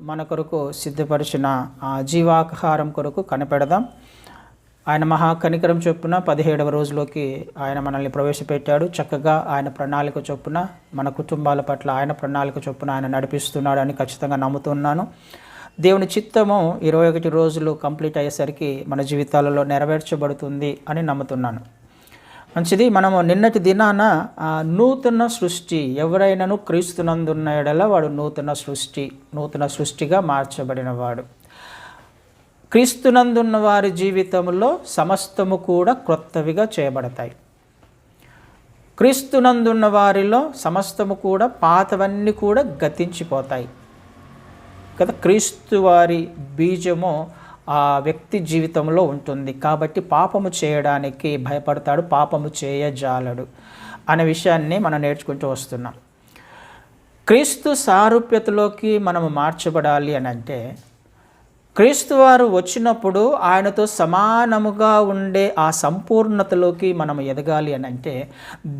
మన కొరకు సిద్ధపరిచిన ఆ జీవాహారం కొరకు కనిపెడదాం. ఆయన మహాకనికరం చొప్పున 17వ రోజులోకి ఆయన మనల్ని ప్రవేశపెట్టాడు. చక్కగా ఆయన ప్రణాళిక చొప్పున మన కుటుంబాల పట్ల ఆయన ప్రణాళిక చొప్పున ఆయన నడిపిస్తున్నాడు అని ఖచ్చితంగా నమ్ముతున్నాను. దేవుని చిత్తము 21 రోజులు కంప్లీట్ అయ్యేసరికి మన జీవితాలలో నెరవేర్చబడుతుంది అని నమ్ముతున్నాను. మంచిది. మనము నిన్నటి దినాన నూతన సృష్టి, ఎవరైనాను క్రీస్తునందున్న ఎడల వాడు నూతన సృష్టిగా మార్చబడినవాడు. క్రీస్తునందున్న వారి జీవితంలో సమస్తము కూడా క్రొత్తవిగా చేయబడతాయి. క్రీస్తునందున్న వారిలో సమస్తము కూడా పాతవన్నీ కూడా గతించిపోతాయి కదా. క్రీస్తు వారి బీజము ఆ వ్యక్తి జీవితంలో ఉంటుంది కాబట్టి పాపము చేయడానికి భయపడతాడు, పాపము చేయజాలడు అనే విషయాన్ని మనం నేర్చుకుంటూ వస్తున్నాం. క్రీస్తు సారూప్యతలోకి మనము మార్చబడాలి అని అంటే, క్రీస్తు వారు వచ్చినప్పుడు ఆయనతో సమానముగా ఉండే ఆ సంపూర్ణతలోకి మనం ఎదగాలి అని అంటే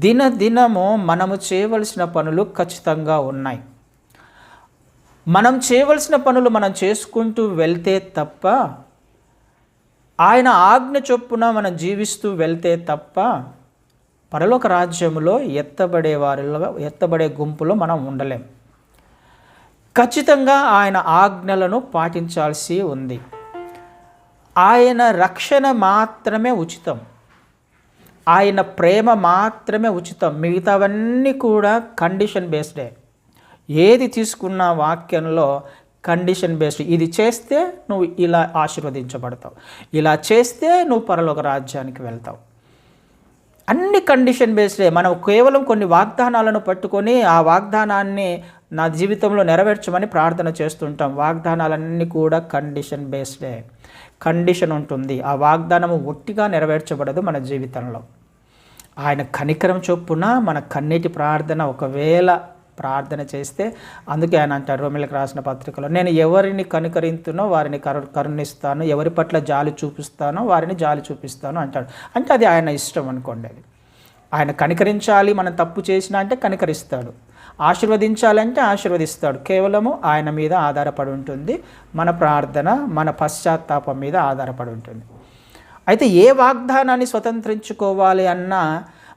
దినదినము మనము చేయవలసిన పనులు ఖచ్చితంగా ఉన్నాయి. మనం చేయవలసిన పనులు మనం చేసుకుంటూ వెళ్తే తప్ప, ఆయన ఆజ్ఞ చొప్పున మనం జీవిస్తూ వెళ్తే తప్ప పరలోక రాజ్యములో ఎత్తబడే గుంపులో మనం ఉండలేం. ఖచ్చితంగా ఆయన ఆజ్ఞలను పాటించాల్సి ఉంది. ఆయన రక్షణ మాత్రమే ఉచితం, ఆయన ప్రేమ మాత్రమే ఉచితం. మిగతావన్నీ కూడా కండిషన్ బేస్డే. ఏది తీసుకున్న వాక్యంలో కండిషన్ బేస్డ్. ఇది చేస్తే నువ్వు ఇలా ఆశీర్వదించబడతావు, ఇలా చేస్తే నువ్వు పరలోక రాజ్యానికి వెళ్తావు. అన్ని కండిషన్ బేస్డే. మనం కేవలం కొన్ని వాగ్దానాలను పట్టుకొని ఆ వాగ్దానాన్ని నా జీవితంలో నెరవేర్చమని ప్రార్థన చేస్తుంటాం. వాగ్దానాలన్నీ కూడా కండిషన్ బేస్డే. కండిషన్ ఉంటుంది. ఆ వాగ్దానము ఒట్టిగా నెరవేర్చబడదు మన జీవితంలో. ఆయన కనికరం చొప్పున మన కన్నీటి ప్రార్థన ఒకవేళ ప్రార్థన చేస్తే, అందుకే ఆయన అంటారు రోమీయులకు రాసిన పత్రికలో, నేను ఎవరిని కనికరింతునో వారిని కరుణిస్తాను, ఎవరి పట్ల జాలి చూపిస్తానో వారిని జాలి చూపిస్తాను అంటాడు. అంటే అది ఆయన ఇష్టం అనుకోండి. అది ఆయన కనికరించాలి. మనం తప్పు చేసినా అంటే కనికరిస్తాడు, ఆశీర్వదించాలంటే ఆశీర్వదిస్తాడు. కేవలము ఆయన మీద ఆధారపడి ఉంటుంది. మన ప్రార్థన మన పశ్చాత్తాపం మీద ఆధారపడి ఉంటుంది. అయితే ఏ వాగ్దానాన్ని స్వతంత్రించుకోవాలి అన్నా,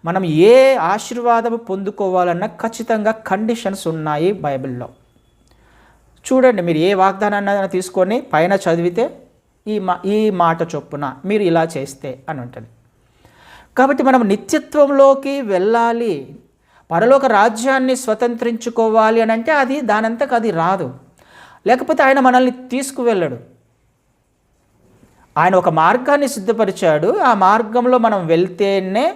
మనం ఏ ఆశీర్వాదం పొందుకోవాలన్నా ఖచ్చితంగా కండిషన్స్ ఉన్నాయి బైబిల్లో. చూడండి, మీరు ఏ వాగ్దానాన్ని తీసుకొని పైన చదివితే ఈ మాట చొప్పున మీరు ఇలా చేస్తే అని ఉంటుంది. కాబట్టి మనం నిత్యత్వంలోకి వెళ్ళాలి, పరలోక రాజ్యాన్ని స్వతంత్రించుకోవాలి అని అంటే అది దానంతకు అది రాదు. లేకపోతే ఆయన మనల్ని తీసుకువెళ్ళడు. ఆయన ఒక మార్గాన్ని సిద్ధపరిచాడు. ఆ మార్గంలో మనం వెళ్తేనే,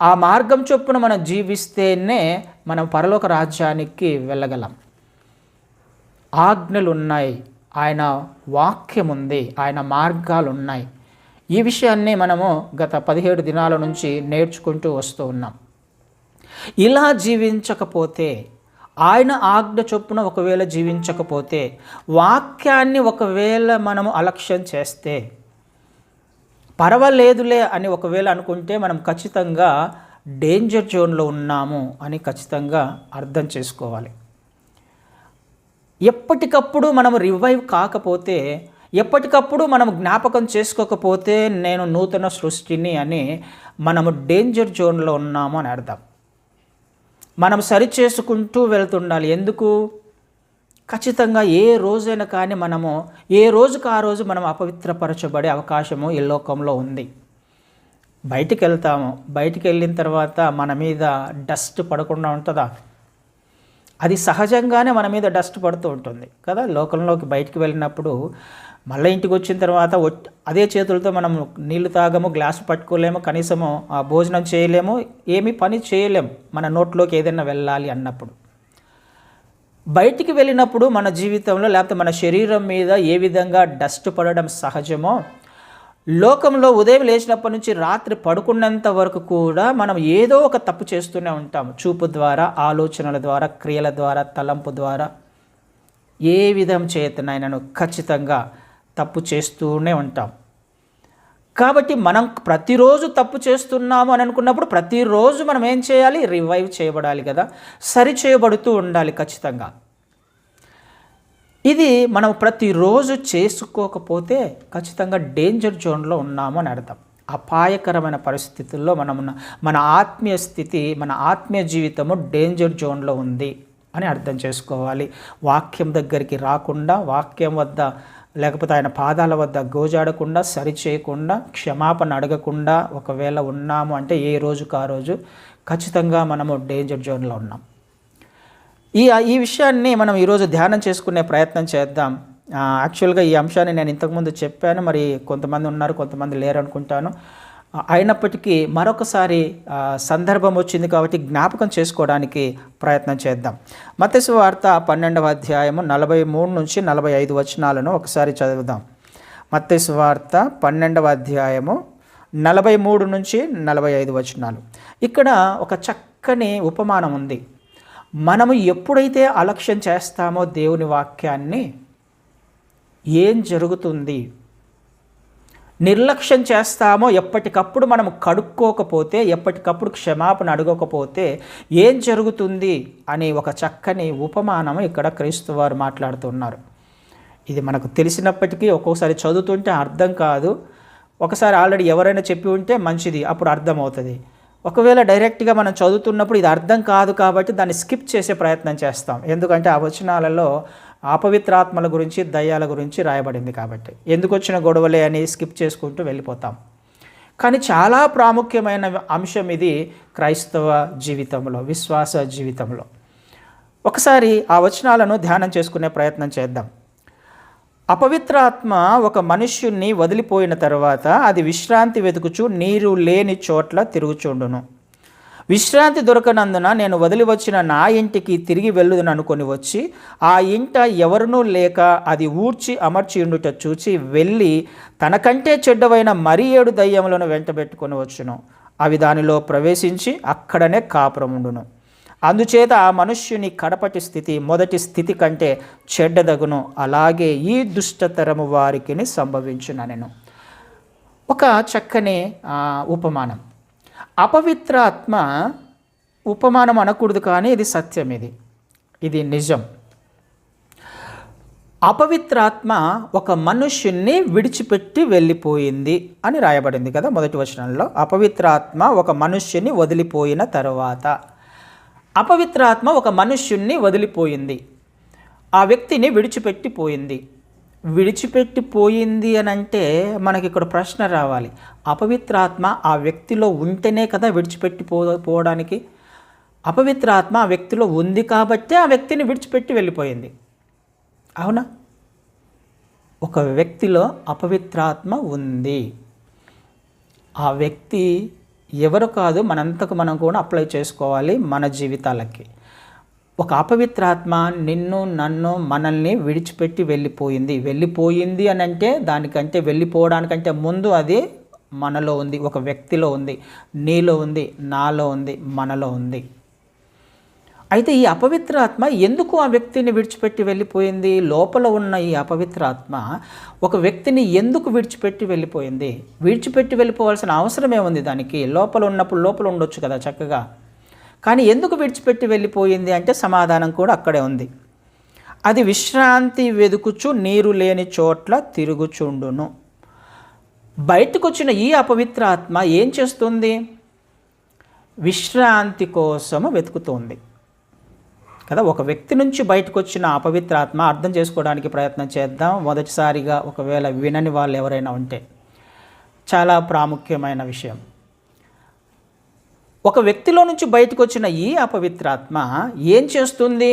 ఆ మార్గం చొప్పున మనం జీవిస్తేనే మనం పరలోక రాజ్యానికి వెళ్ళగలం. ఆజ్ఞలు ఉన్నాయి, ఆయన వాక్యం ఉంది, ఆయన మార్గాలు ఉన్నాయి. ఈ విషయాన్ని మనము గత 17 దినాల నుంచి నేర్చుకుంటూ వస్తూ ఉన్నాం. ఇలా జీవించకపోతే, ఆయన ఆజ్ఞ చొప్పున ఒకవేళ జీవించకపోతే, వాక్యాన్ని ఒకవేళ మనము అలక్ష్యం చేస్తే, పర్వాలేదులే అని ఒకవేళ అనుకుంటే మనం ఖచ్చితంగా డేంజర్ జోన్లో ఉన్నాము అని ఖచ్చితంగా అర్థం చేసుకోవాలి. ఎప్పటికప్పుడు మనము రివైవ్ కాకపోతే, ఎప్పటికప్పుడు మనం జ్ఞాపకం చేసుకోకపోతే నేను నూతన సృష్టిని అని మనము డేంజర్ జోన్లో ఉన్నాము అని అర్థం. మనం సరిచేసుకుంటూ వెళ్తుండాలి. ఎందుకు? ఖచ్చితంగా ఏ రోజైనా కానీ మనము ఏ రోజుకు ఆ రోజు మనం అపవిత్రపరచబడే అవకాశము ఈ లోకంలో ఉంది. బయటికి వెళ్తాము, బయటికి వెళ్ళిన తర్వాత మన మీద డస్ట్ పడకుండా ఉంటుందా? అది సహజంగానే మన మీద డస్ట్ పడుతూ ఉంటుంది కదా. లోకంలోకి బయటికి వెళ్ళినప్పుడు మళ్ళీ ఇంటికి వచ్చిన తర్వాత అదే చేతులతో మనం నీళ్లు తాగము, గ్లాసు పట్టుకోలేము, కనీసము ఆ భోజనం చేయలేము, ఏమీ పని చేయలేము మన నోట్లోకి ఏదైనా వెళ్ళాలి అన్నప్పుడు. బయటికి వెళ్ళినప్పుడు మన జీవితంలో లేకపోతే మన శరీరం మీద ఏ విధంగా డస్ట్ పడడం సహజమో, లోకంలో ఉదయం లేచినప్పటి నుంచి రాత్రి పడుకున్నంత వరకు కూడా మనం ఏదో ఒక తప్పు చేస్తూనే ఉంటాము. చూపు ద్వారా, ఆలోచనల ద్వారా, క్రియల ద్వారా, తలంపు ద్వారా, ఏ విధం చేతనైనాను ఖచ్చితంగా తప్పు చేస్తూనే ఉంటాం. కాబట్టి మనం ప్రతిరోజు తప్పు చేస్తున్నాము అని అనుకున్నప్పుడు ప్రతిరోజు మనం ఏం చేయాలి? రివైవ్ చేయబడాలి కదా, సరి చేయబడుతూ ఉండాలి ఖచ్చితంగా. ఇది మనం ప్రతిరోజు చేసుకోకపోతే ఖచ్చితంగా డేంజర్ జోన్లో ఉన్నాము అని అర్థం. అపాయకరమైన పరిస్థితుల్లో మన ఆత్మీయ స్థితి, మన ఆత్మీయ జీవితము డేంజర్ జోన్లో ఉంది అని అర్థం చేసుకోవాలి. వాక్యం దగ్గరికి రాకుండా, వాక్యం వద్ద లేకపోతే ఆయన పాదాల వద్ద గోజాడకుండా, సరిచేయకుండా, క్షమాపణ అడగకుండా ఒకవేళ ఉన్నాము అంటే ఏ రోజుకు ఆ రోజు ఖచ్చితంగా మనము డేంజర్ జోన్లో ఉన్నాం. ఈ విషయాన్ని మనం ఈరోజు ధ్యానం చేసుకునే ప్రయత్నం చేద్దాం. యాక్చువల్గా ఈ అంశాన్ని నేను ఇంతకుముందు చెప్పాను, మరి కొంతమంది ఉన్నారు, కొంతమంది లేరు అనుకుంటాను. అయినప్పటికీ మరొకసారి సందర్భం వచ్చింది కాబట్టి జ్ఞాపకం చేసుకోవడానికి ప్రయత్నం చేద్దాం. మత్తయి సువార్త 12వ అధ్యాయము 43 నుంచి 45 వచనాలను ఒకసారి చదువుదాం. మత్తయి సువార్త 12వ అధ్యాయము 43 నుంచి 45 వచనాలు. ఇక్కడ ఒక చక్కని ఉపమానం ఉంది. మనము ఎప్పుడైతే అలక్ష్యం చేస్తామో దేవుని వాక్యాన్ని, ఏం జరుగుతుంది? నిర్లక్ష్యం చేస్తామో, ఎప్పటికప్పుడు మనం కడుక్కోకపోతే, ఎప్పటికప్పుడు క్షమాపణ అడగకపోతే ఏం జరుగుతుంది అని ఒక చక్కని ఉపమానం ఇక్కడ క్రీస్తు వారు మాట్లాడుతున్నారు. ఇది మనకు తెలిసినప్పటికీ ఒక్కొక్కసారి చదువుతుంటే అర్థం కాదు. ఒకసారి ఆల్రెడీ ఎవరైనా చెప్పి ఉంటే మంచిది, అప్పుడు అర్థమవుతుంది. ఒకవేళ డైరెక్ట్గా మనం చదువుతున్నప్పుడు ఇది అర్థం కాదు కాబట్టి దాన్ని స్కిప్ చేసే ప్రయత్నం చేస్తాం. ఎందుకంటే ఆ వచనాలలో అపవిత్రాత్మల గురించి, దయ్యాల గురించి రాయబడింది కాబట్టి ఎందుకు వచ్చిన గొడవలే అని స్కిప్ చేసుకుంటూ వెళ్ళిపోతాం. కానీ చాలా ప్రాముఖ్యమైన అంశం ఇది క్రైస్తవ జీవితంలో, విశ్వాస జీవితంలో. ఒకసారి ఆ వచనాలను ధ్యానం చేసుకునే ప్రయత్నం చేద్దాం. అపవిత్రాత్మ ఒక మనుష్యుణ్ణి వదిలిపోయిన తర్వాత అది విశ్రాంతి వెతుకుచు నీరు లేని చోట్ల తిరుగుచుండును. విశ్రాంతి దొరకనందున నేను వదిలి వచ్చిన నా ఇంటికి తిరిగి వెళ్ళుదని అనుకొని వచ్చి ఆ ఇంట ఎవరునూ లేక అది ఊడ్చి అమర్చి ఉండుట చూచి వెళ్ళి తనకంటే చెడ్డవైన మరి 7 దయ్యములను వెంటబెట్టుకొని వచ్చును. అవి దానిలో ప్రవేశించి అక్కడనే కాపురముండును. అందుచేత ఆ మనుష్యుని కడపటి స్థితి మొదటి స్థితి కంటే చెడ్డదగును. అలాగే ఈ దుష్టతరము వారికి సంభవించుననెను. ఒక చక్కని ఉపమానం. అపవిత్రాత్మ ఉపమానం అనకూడదు, కానీ ఇది సత్యం, ఇది నిజం. అపవిత్రాత్మ ఒక మనుష్యుణ్ణి విడిచిపెట్టి వెళ్ళిపోయింది అని రాయబడింది కదా మొదటి వచనంలో. అపవిత్రాత్మ ఒక మనుష్యుని వదిలిపోయిన తర్వాత, అపవిత్రాత్మ ఒక మనుష్యుణ్ణి వదిలిపోయింది, ఆ వ్యక్తిని విడిచిపెట్టిపోయింది. విడిచిపెట్టిపోయింది అని అంటే మనకి ఇక్కడ ప్రశ్న రావాలి. అపవిత్రాత్మ ఆ వ్యక్తిలో ఉంటేనే కదా పోవడానికి. అపవిత్రాత్మ ఆ వ్యక్తిలో ఉంది కాబట్టే ఆ వ్యక్తిని విడిచిపెట్టి వెళ్ళిపోయింది. అవునా? ఒక వ్యక్తిలో అపవిత్రాత్మ ఉంది, ఆ వ్యక్తి ఎవరు కాదు, మనంతకు మనం కూడా అప్లై చేసుకోవాలి మన జీవితాలకి. ఒక అపవిత్రాత్మ నిన్ను, నన్ను, మనల్ని విడిచిపెట్టి వెళ్ళిపోయింది అని అంటే దానికంటే, వెళ్ళిపోవడానికంటే ముందు అది మనలో ఉంది, ఒక వ్యక్తిలో ఉంది, నీలో ఉంది, నాలో ఉంది, మనలో ఉంది. అయితే ఈ అపవిత్రాత్మ ఎందుకు ఆ వ్యక్తిని విడిచిపెట్టి వెళ్ళిపోయింది? లోపల ఉన్న ఈ అపవిత్రాత్మ ఒక వ్యక్తిని ఎందుకు విడిచిపెట్టి వెళ్ళిపోయింది? విడిచిపెట్టి వెళ్ళిపోవాల్సిన అవసరం ఏముంది దానికి? లోపల ఉన్నప్పుడు లోపల ఉండొచ్చు కదా చక్కగా. కానీ ఎందుకు విడిచిపెట్టి వెళ్ళిపోయింది అంటే సమాధానం కూడా అక్కడే ఉంది. అది విశ్రాంతి వెదుకుచు నీరు లేని చోట్ల తిరుగుచుండును. బయటకు వచ్చిన ఈ అపవిత్రాత్మ ఏం చేస్తుంది? విశ్రాంతి కోసము వెతుకుతుంది కదా. ఒక వ్యక్తి నుంచి బయటకు వచ్చిన అపవిత్రాత్మ అర్థం చేసుకోవడానికి ప్రయత్నం చేద్దాం. మొదటిసారిగా ఒకవేళ వినని వాళ్ళు ఎవరైనా ఉంటే, చాలా ప్రాముఖ్యమైన విషయం. ఒక వ్యక్తిలో నుంచి బయటకు వచ్చిన ఈ అపవిత్రాత్మ ఏం చేస్తుంది?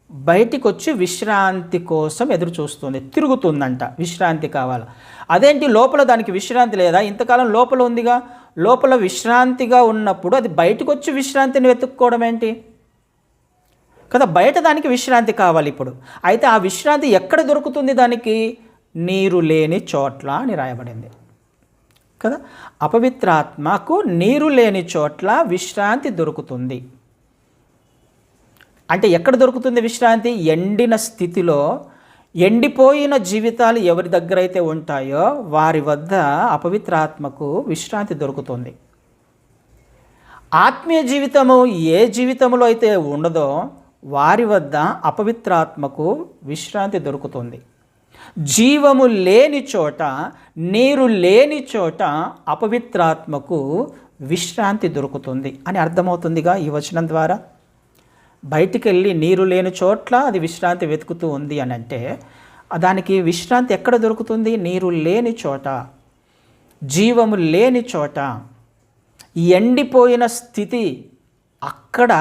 బయటికి వచ్చి విశ్రాంతి కోసం ఎదురు చూస్తుంది, తిరుగుతుందంట. విశ్రాంతి కావాలి. అదేంటి, లోపల దానికి విశ్రాంతి లేదా? ఇంతకాలం లోపల ఉందిగా. లోపల విశ్రాంతిగా ఉన్నప్పుడు అది బయటకు వచ్చి విశ్రాంతిని వెతుక్కోవడం ఏంటి కదా? బయట దానికి విశ్రాంతి కావాలి ఇప్పుడు. అయితే ఆ విశ్రాంతి ఎక్కడ దొరుకుతుంది దానికి? నీరు లేని చోట్ల అని రాయబడింది కదా. అపవిత్రాత్మకు నీరు లేని చోట్ల విశ్రాంతి దొరుకుతుంది. అంటే ఎక్కడ దొరుకుతుంది విశ్రాంతి? ఎండిన స్థితిలో, ఎండిపోయిన జీవితాలు ఎవరి దగ్గర అయితే ఉంటాయో వారి వద్ద అపవిత్రాత్మకు విశ్రాంతి దొరుకుతుంది. ఆత్మీయ జీవితము ఏ జీవితంలో అయితే ఉండదో వారి వద్ద అపవిత్రాత్మకు విశ్రాంతి దొరుకుతుంది. జీవము లేని చోట, నీరు లేని చోట అపవిత్రాత్మకు విశ్రాంతి దొరుకుతుంది అని అర్థమవుతుందిగా ఈ వచనం ద్వారా. బయటికి వెళ్ళి నీరు లేని చోట్ల అది విశ్రాంతి వెతుకుతూ ఉంది అని అంటే దానికి విశ్రాంతి ఎక్కడ దొరుకుతుంది? నీరు లేని చోట, జీవము లేని చోట, ఎండిపోయిన స్థితి, అక్కడ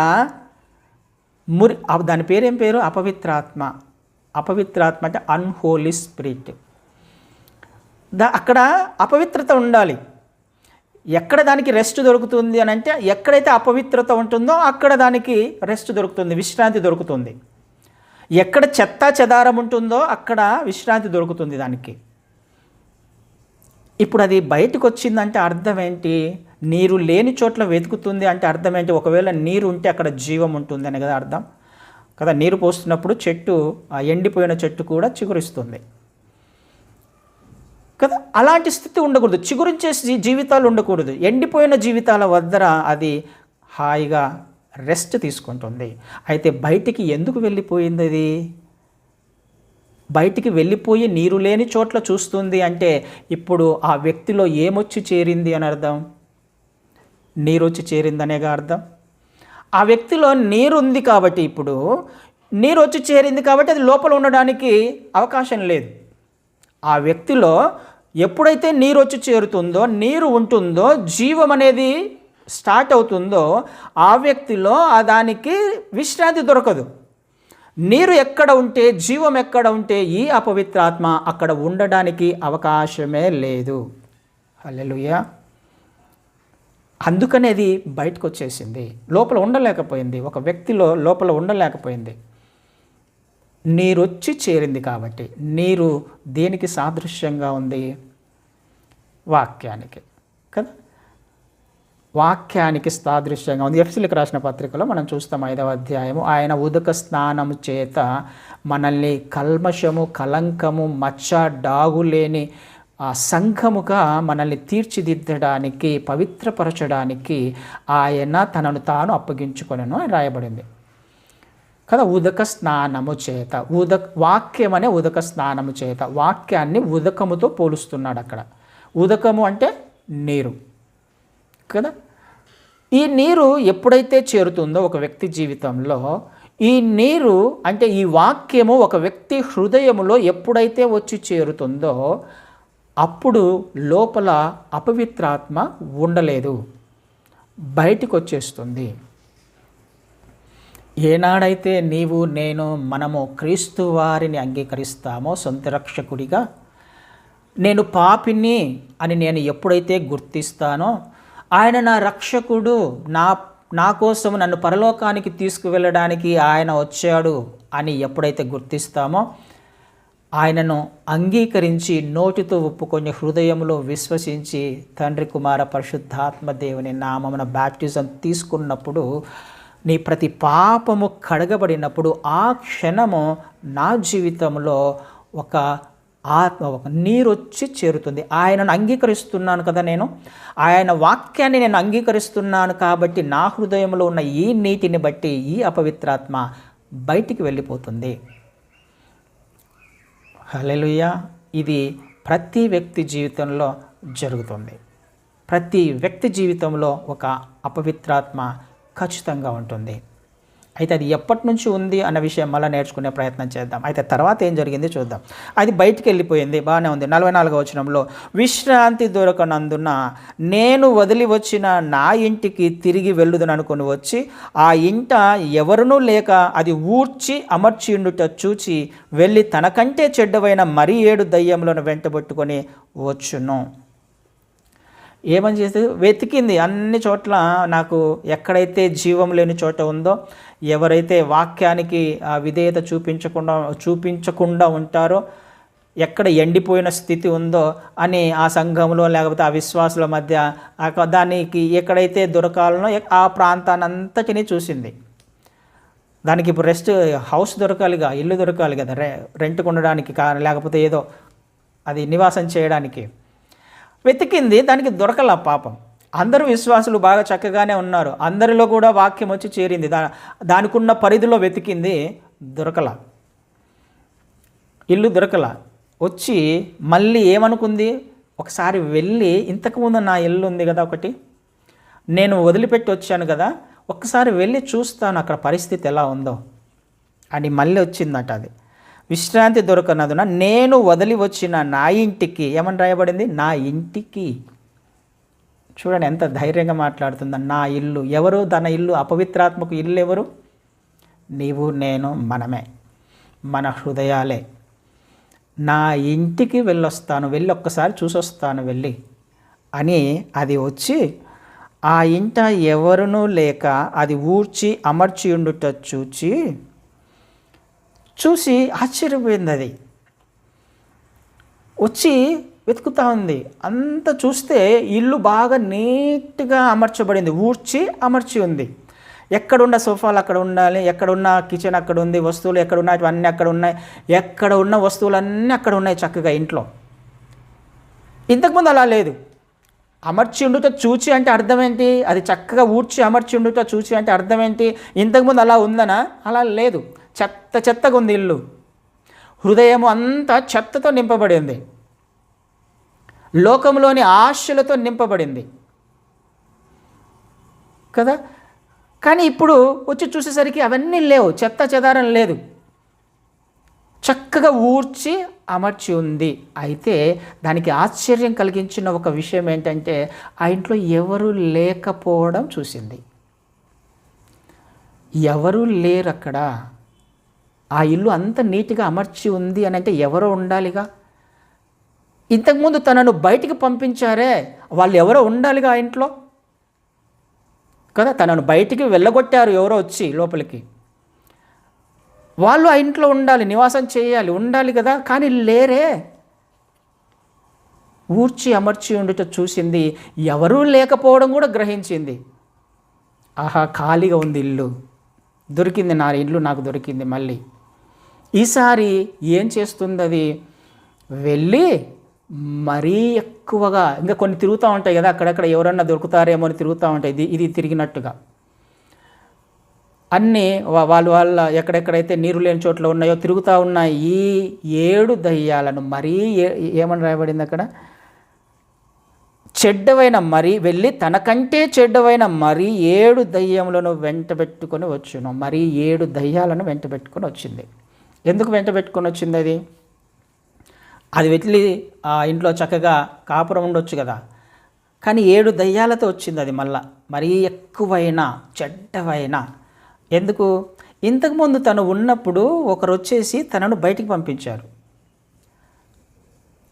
దాని పేరేం పేరు? అపవిత్రాత్మ. అపవిత్రాత్మ అంటే అన్హోలీ స్పిరిట్. అక్కడ అపవిత్రత ఉండాలి. ఎక్కడ దానికి రెస్ట్ దొరుకుతుంది అని అంటే ఎక్కడైతే అపవిత్రత ఉంటుందో అక్కడ దానికి రెస్ట్ దొరుకుతుంది, విశ్రాంతి దొరుకుతుంది. ఎక్కడ చెత్త చెదారం ఉంటుందో అక్కడ విశ్రాంతి దొరుకుతుంది దానికి. ఇప్పుడు అది బయటకు వచ్చిందంటే అర్థం ఏంటి? నీరు లేని చోట్ల వెతుకుతుంది అంటే అర్థం ఏంటి? ఒకవేళ నీరు ఉంటే అక్కడ జీవం ఉంటుంది అని కదా అర్థం కదా. నీరు పోస్తున్నప్పుడు చెట్టు, ఆ ఎండిపోయిన చెట్టు కూడా చిగురిస్తుంది కదా. అలాంటి స్థితి ఉండకూడదు, చిగురించే జీవితాలు ఉండకూడదు. ఎండిపోయిన జీవితాల వద్ద అది హాయిగా రెస్ట్ తీసుకుంటుంది. అయితే బయటికి ఎందుకు వెళ్ళిపోయింది? అది బయటికి వెళ్ళిపోయి నీరు లేని చోట్ల చూస్తుంది అంటే ఇప్పుడు ఆ వ్యక్తిలో ఏమొచ్చి చేరింది అని అర్థం? నీరు వచ్చి చేరిందనేగా అర్థం. ఆ వ్యక్తిలో నీరు ఉంది కాబట్టి, ఇప్పుడు నీరు వచ్చి చేరింది కాబట్టి అది లోపల ఉండడానికి అవకాశం లేదు. ఆ వ్యక్తిలో ఎప్పుడైతే నీరు వచ్చి చేరుతుందో, నీరు ఉంటుందో, జీవం అనేది స్టార్ట్ అవుతుందో ఆ వ్యక్తిలో దానికి విశ్రాంతి దొరకదు. నీరు ఎక్కడ ఉంటే, జీవం ఎక్కడ ఉంటే ఈ అపవిత్రాత్మ అక్కడ ఉండడానికి అవకాశమే లేదు. హల్లెలూయా. అందుకనే అది బయటకు వచ్చేసింది, లోపల ఉండలేకపోయింది. ఒక వ్యక్తిలో లోపల ఉండలేకపోయింది, నీరు వచ్చి చేరింది కాబట్టి. నీరు దేనికి సాదృశ్యంగా ఉంది? వాక్యానికి కదా. వాక్యానికి సాదృశ్యంగా ఉంది. ఎఫెసీయులకు రాసిన పత్రికలో మనం చూస్తాం 5వ అధ్యాయము. ఆయన ఉదక స్నానము చేత మనల్ని కల్మషము, కలంకము, మచ్చ, డాగు లేని సంఘముగా మనల్ని తీర్చిదిద్దడానికి, పవిత్రపరచడానికి ఆయన తనను తాను అప్పగించుకొనెను అని రాయబడింది కదా. ఉదక స్నానము చేత, వాక్యం అనే ఉదక స్నానము చేత, వాక్యాన్ని ఉదకముతో పోలుస్తున్నాడు అక్కడ. ఉదకము అంటే నీరు కదా. ఈ నీరు ఎప్పుడైతే చేరుతుందో ఒక వ్యక్తి జీవితంలో, ఈ నీరు అంటే ఈ వాక్యము ఒక వ్యక్తి హృదయములో ఎప్పుడైతే వచ్చి చేరుతుందో అప్పుడు లోపల అపవిత్రాత్మ ఉండలేదు, బయటికి వచ్చేస్తుంది. ఏనాడైతే నీవు, నేను, మనము క్రీస్తు వారిని అంగీకరిస్తామో సొంత రక్షకుడిగా, నేను పాపిని అని నేను ఎప్పుడైతే గుర్తిస్తానో, ఆయన నా రక్షకుడు, నా కోసం నన్ను పరలోకానికి తీసుకువెళ్ళడానికి ఆయన వచ్చాడు అని ఎప్పుడైతే గుర్తిస్తామో, ఆయనను అంగీకరించి నోటితో ఒప్పుకొని హృదయంలో విశ్వసించి తండ్రి, కుమార, పరిశుద్ధాత్మ దేవుని నామమున బాప్టిజం తీసుకున్నప్పుడు, నీ ప్రతి పాపము కడగబడినప్పుడు ఆ క్షణము నా జీవితంలో ఒక నీరు వచ్చి చేరుతుంది. ఆయనను అంగీకరిస్తున్నాను కదా, నేను ఆయన వాక్యాన్ని నేను అంగీకరిస్తున్నాను కాబట్టి నా హృదయంలో ఉన్న ఈ నీటిని బట్టి ఈ అపవిత్రాత్మ బయటికి వెళ్ళిపోతుంది. హల్లెలూయా. ఇది ప్రతి వ్యక్తి జీవితంలో జరుగుతుంది. ప్రతి వ్యక్తి జీవితంలో ఒక అపవిత్రాత్మ ఖచ్చితంగా ఉంటుంది. అయితే అది ఎప్పటి నుంచి ఉంది అన్న విషయం మళ్ళీ నేర్చుకునే ప్రయత్నం చేద్దాం. అయితే తర్వాత ఏం జరిగింది చూద్దాం. అది బయటికి వెళ్ళిపోయింది, బాగానే ఉంది. 44వ వచనంలో, విశ్రాంతి దొరకనందున నేను వదిలి వచ్చిన నా ఇంటికి తిరిగి వెళ్ళుదని అనుకుని వచ్చి ఆ ఇంట ఎవరునూ లేక అది ఊడ్చి అమర్చిండుట చూచి వెళ్ళి తనకంటే చెడ్డవైన మరి 7 దయ్యములను వెంటబెట్టుకొని వచ్చును. ఏమని చేస్తే వెతికింది అన్ని చోట్ల. నాకు ఎక్కడైతే జీవం లేని చోట ఉందో, ఎవరైతే వాక్యానికి విధేయత చూపించకుండా ఉంటారో, ఎక్కడ ఎండిపోయిన స్థితి ఉందో అని ఆ సంఘంలో లేకపోతే ఆ విశ్వాసుల మధ్య దానికి ఎక్కడైతే దొరకాలనో ఆ ప్రాంతాన్ని అంతటినీ చూసింది. దానికి ఇప్పుడు రెస్ట్ హౌస్ దొరకాలిగా, ఇల్లు దొరకాలి కదా, రెంట్కు ఉండడానికి లేకపోతే ఏదో అది నివాసం చేయడానికి. వెతికింది, దానికి దొరకల పాపం. అందరూ విశ్వాసులు బాగా చక్కగానే ఉన్నారు, అందరిలో కూడా వాక్యం వచ్చి చేరింది, దానికున్న పరిధిలో వెతికింది, దొరకల, ఇల్లు దొరకల. వచ్చి మళ్ళీ ఏమనుకుంది, ఒకసారి వెళ్ళి, ఇంతకుముందు నా ఇల్లు ఉంది కదా ఒకటి, నేను వదిలిపెట్టి వచ్చాను కదా, ఒక్కసారి వెళ్ళి చూస్తాను అక్కడ పరిస్థితి ఎలా ఉందో అని మళ్ళీ వచ్చిందట. అది విశ్రాంతి దొరకనదున నేను వదిలి వచ్చిన నా ఇంటికి, ఏమని రాయబడింది, నా ఇంటికి. చూడండి ఎంత ధైర్యంగా మాట్లాడుతుందా, నా ఇల్లు. ఎవరు తన ఇల్లు? అపవిత్రాత్మకు ఇల్లు ఎవరు? నీవు నేను, మనమే, మన హృదయాలే. నా ఇంటికి వెళ్ళొస్తాను, వెళ్ళి ఒక్కసారి చూసొస్తాను వెళ్ళి అని అది వచ్చి ఆ ఇంట ఎవరునూ లేక అది ఊడ్చి అమర్చి ఉండుట చూసి ఆశ్చర్యపోయింది. అది వచ్చి వెతుకుతూ ఉంది. అంత చూస్తే ఇల్లు బాగా నీట్గా అమర్చబడింది, ఊడ్చి అమర్చి ఉంది. ఎక్కడున్న సోఫాలు అక్కడ ఉండాలి, ఎక్కడున్న కిచెన్ అక్కడ ఉంది, వస్తువులు ఎక్కడున్నా అన్నీ అక్కడ ఉన్నాయి, ఎక్కడ ఉన్న వస్తువులన్నీ అక్కడ ఉన్నాయి చక్కగా ఇంట్లో. ఇంతకుముందు అలా లేదు. అమర్చి ఉండుట చూచి అంటే అర్థం ఏంటి? అది చక్కగా ఊడ్చి అమర్చి ఉండుట చూచి అంటే అర్థం ఏంటి? ఇంతకుముందు అలా ఉందనా? అలా లేదు. చెత్తగా ఉంది ఇల్లు. హృదయం అంతా చెత్తతో నింపబడింది, లోకంలోని ఆశలతో నింపబడింది కదా. కానీ ఇప్పుడు వచ్చి చూసేసరికి అవన్నీ లేవు, చెత్త చెదారం లేదు, చక్కగా ఊడ్చి అమర్చి ఉంది. అయితే దానికి ఆశ్చర్యం కలిగించిన ఒక విషయం ఏంటంటే ఆ ఇంట్లో ఎవరు లేకపోవడం చూసింది. ఎవరు లేరు అక్కడ. ఆ ఇల్లు అంత నీట్గా అమర్చి ఉంది అని అంటే ఎవరో ఉండాలిగా. ఇంతకుముందు తనను బయటికి పంపించారే, వాళ్ళు ఎవరో ఉండాలిగా ఆ ఇంట్లో కదా. తనను బయటికి వెళ్ళగొట్టారు ఎవరో వచ్చి లోపలికి, వాళ్ళు ఆ ఇంట్లో ఉండాలి, నివాసం చేయాలి, ఉండాలి కదా. కానీ లేరే. ఊడ్చి అమర్చి ఉండుట చూసింది, ఎవరూ లేకపోవడం కూడా గ్రహించింది. ఆహా, ఖాళీగా ఉంది ఇల్లు, దొరికింది, నా ఇల్లు నాకు దొరికింది. మళ్ళీ ఈసారి ఏం చేస్తుంది, అది వెళ్ళి మరీ ఎక్కువగా ఇంకా కొన్ని తిరుగుతూ ఉంటాయి కదా, అక్కడక్కడ ఎవరన్నా దొరుకుతారేమో అని తిరుగుతూ ఉంటాయి, ఇది తిరిగినట్టుగా అన్నీ వాళ్ళ ఎక్కడెక్కడైతే నీరు లేని చోట్ల ఉన్నాయో తిరుగుతూ ఉన్నాయి. ఈ 7 దయ్యాలను మరీ ఏమని రాయబడింది అక్కడ, చెడ్డవైన మరి వెళ్ళి తనకంటే చెడ్డవైన మరి 7 దయ్యములను వెంటబెట్టుకొని వచ్చును. మరి 7 దయ్యాలను వెంటబెట్టుకొని వచ్చింది. ఎందుకు వెంటబెట్టుకొని వచ్చింది? అది వెళ్ళి ఆ ఇంట్లో చక్కగా కాపురం ఉండొచ్చు కదా, కానీ 7 దయ్యాలతో వచ్చింది. అది మళ్ళా మరీ ఎక్కువైన చెడ్డవైన. ఎందుకు? ఇంతకుముందు తను ఉన్నప్పుడు ఒకరు వచ్చేసి తనను బయటికి పంపించారు.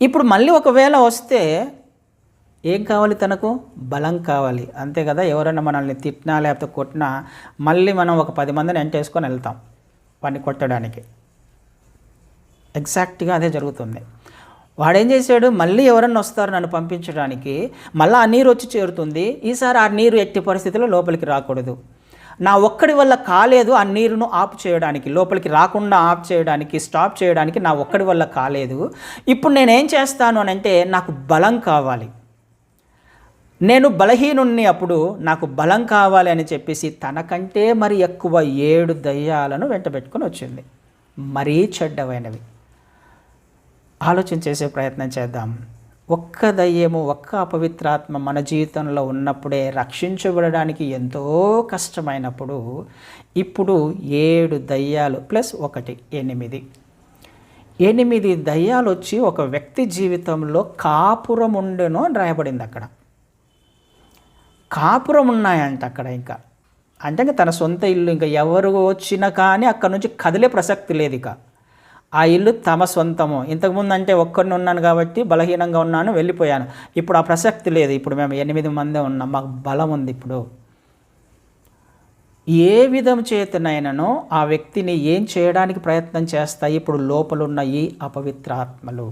ఇప్పుడు మళ్ళీ ఒకవేళ వస్తే ఏం కావాలి? తనకు బలం కావాలి, అంతే కదా. ఎవరైనా మనల్ని తిట్టినా లేకపోతే కొట్టినా మళ్ళీ మనం ఒక 10 మందిని ఎంటేసుకొని వెళ్తాం వాడిని కొట్టడానికి. ఎగ్జాక్ట్గా అదే జరుగుతుంది. వాడేం చేశాడు, మళ్ళీ ఎవరన్నా వస్తారు నన్ను పంపించడానికి, మళ్ళీ ఆ నీరు వచ్చి చేరుతుంది. ఈసారి ఆ నీరు ఎట్టి పరిస్థితుల్లో లోపలికి రాకూడదు. నా ఒక్కడి వల్ల కాలేదు ఆ నీరును ఆఫ్ చేయడానికి, లోపలికి రాకుండా ఆఫ్ చేయడానికి, స్టాప్ చేయడానికి నా ఒక్కడి వల్ల కాలేదు. ఇప్పుడు నేనేం చేస్తాను అని అంటే నాకు బలం కావాలి, నేను బలహీనుణ్ణి, అప్పుడు నాకు బలం కావాలి అని చెప్పేసి తనకంటే మరి ఎక్కువ 7 దయ్యాలను వెంటబెట్టుకొని వచ్చింది, మరీ చెడ్డవైనవి. ఆలోచన చేసే ప్రయత్నం చేద్దాం. ఒక్క దయ్యము, ఒక్క అపవిత్రాత్మ మన జీవితంలో ఉన్నప్పుడే రక్షించబడడానికి ఎంతో కష్టమైనప్పుడు, ఇప్పుడు 7 దయ్యాలు ప్లస్ 1 8 దయ్యాలు వచ్చి ఒక వ్యక్తి జీవితంలో కాపురం ఉండెను అని రాయబడింది అక్కడ. కాపురం ఉన్నాయంట అక్కడ. ఇంకా అంటే తన సొంత ఇల్లు, ఇంకా ఎవరు వచ్చినా కానీ అక్కడ నుంచి కదిలే ప్రసక్తి లేదు. ఇక ఆ ఇల్లు తమ సొంతము. ఇంతకుముందు అంటే ఒక్కడిని ఉన్నాను కాబట్టి బలహీనంగా ఉన్నాను, వెళ్ళిపోయాను. ఇప్పుడు ఆ ప్రసక్తి లేదు. ఇప్పుడు మేము 8 మందే ఉన్నాం, మాకు బలం ఉంది. ఇప్పుడు ఏ విధం చేతనైనానో ఆ వ్యక్తిని ఏం చేయడానికి ప్రయత్నం చేస్తాయి ఇప్పుడు లోపలున్న ఈ అపవిత్రాత్మలు?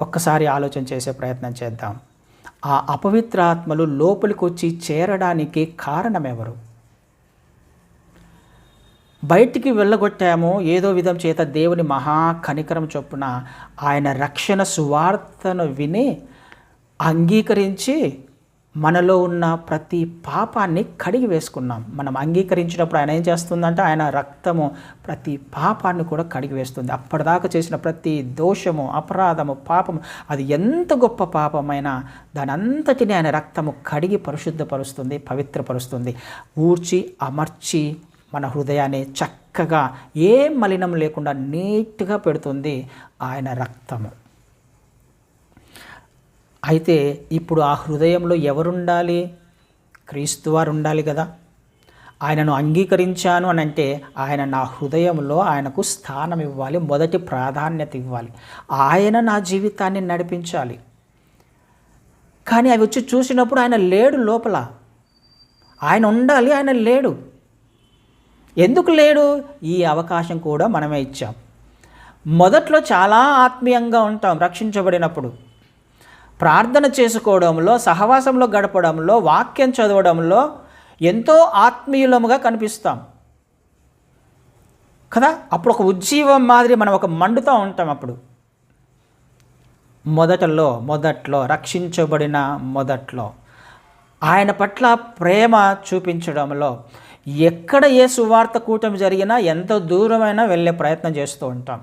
ఒక్కసారి ఆలోచన చేసే ప్రయత్నం చేద్దాం. ఆ అపవిత్రాత్మలు లోపలికి వచ్చి చేరడానికి కారణం ఎవరు? బయటికి వెళ్ళగొట్టాము ఏదో విధం చేత, దేవుని మహా కనికరం చొప్పున ఆయన రక్షణ సువార్తను విని అంగీకరించి మనలో ఉన్న ప్రతి పాపాన్ని కడిగి వేసుకున్నాం. మనం అంగీకరించినప్పుడు ఆయన ఏం చేస్తుందంటే ఆయన రక్తము ప్రతి పాపాన్ని కూడా కడిగి వేస్తుంది. అప్పటిదాకా చేసిన ప్రతి దోషము, అపరాధము, పాపము, అది ఎంత గొప్ప పాపమైనా దాని అంతటిని ఆయన రక్తము కడిగి పరిశుద్ధపరుస్తుంది, పవిత్రపరుస్తుంది. ఊడ్చి అమర్చి మన హృదయాన్ని చక్కగా ఏ మలినం లేకుండా నీట్గా పెడుతుంది ఆయన రక్తము. అయితే ఇప్పుడు ఆ హృదయంలో ఎవరుండాలి? క్రీస్తు వారు ఉండాలి కదా. ఆయనను అంగీకరించాను అని అంటే ఆయన నా హృదయంలో ఆయనకు స్థానం ఇవ్వాలి, మొదటి ప్రాధాన్యత ఇవ్వాలి. ఆయన నా జీవితాన్ని నడిపించాలి. కానీ అవి వచ్చి చూసినప్పుడు ఆయన లేడు లోపల. ఆయన ఉండాలి, ఆయన లేడు. ఎందుకు లేడు? ఈ అవకాశం కూడా మనమే ఇచ్చాం. మొదట్లో చాలా ఆత్మీయంగా ఉంటాం రక్షించబడినప్పుడు. ప్రార్థన చేసుకోవడంలో, సహవాసంలో గడపడంలో, వాక్యం చదవడంలో ఎంతో ఆత్మీయులముగా కనిపిస్తాం కదా. అప్పుడు ఒక ఉజ్జీవం మాదిరి మనం ఒక మండుతూ ఉంటాం. అప్పుడు మొదట్లో రక్షించబడిన మొదట్లో ఆయన పట్ల ప్రేమ చూపించడంలో ఎక్కడ ఏ సువార్త కూటమి జరిగినా ఎంత దూరమైనా వెళ్ళే ప్రయత్నం చేస్తూ ఉంటాం.